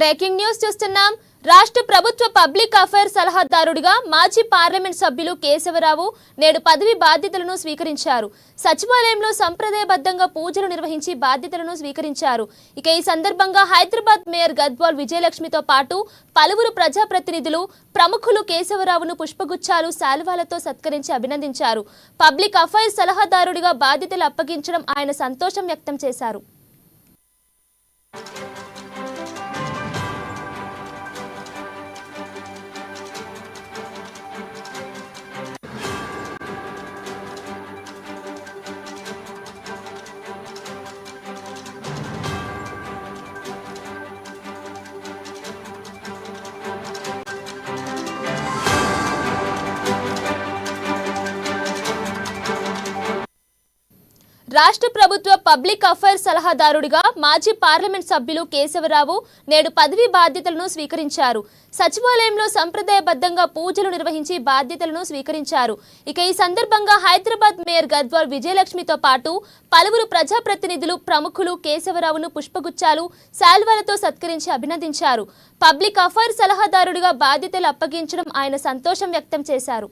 Breaking news చూస్తున్నాం. రాష్ట్ర ప్రభుత్వ పబ్లిక్ అఫైర్స్ సలహాదారుడిగా మాజీ పార్లమెంట్ సభ్యులు కేశవరావు నేడు పదవి బాధ్యతలను స్వీకరించారు. సచివాలయంలో సంప్రదాయబద్ధంగా పూజలు నిర్వహించి బాధ్యతలను స్వీకరించారు. ఇక ఈ సందర్భంగా హైదరాబాద్ మేయర్ గద్వాల్ విజయలక్ష్మితో పాటు పలువురు ప్రజాప్రతినిధులు, ప్రముఖులు కేశవరావును పుష్పగుచ్చాలు, శాలువాలతో సత్కరించి అభినందించారు. పబ్లిక్ అఫైర్స్ సలహాదారుడిగా బాధ్యతలు అప్పగించడం ఆయన సంతోషం వ్యక్తం చేశారు. రాష్ట్ర ప్రభుత్వ పబ్లిక్ అఫైర్స్ సలహాదారుడిగా మాజీ పార్లమెంట్ సభ్యులు కేశవరావు నేడు పదవి బాధ్యతలను స్వీకరించారు. సచివాలయంలో సంప్రదాయబద్ధంగా పూజలు నిర్వహించి బాధ్యతలను స్వీకరించారు. ఇక ఈ సందర్భంగా హైదరాబాద్ మేయర్ గద్వాల్ విజయలక్ష్మితో పాటు పలువురు ప్రజాప్రతినిధులు, ప్రముఖులు కేశవరావును పుష్పగుచ్చాలు, శాల్వాలతో సత్కరించి అభినందించారు. పబ్లిక్ అఫైర్స్ సలహాదారుడిగా బాధ్యతలు అప్పగించడం ఆయన సంతోషం వ్యక్తం చేశారు.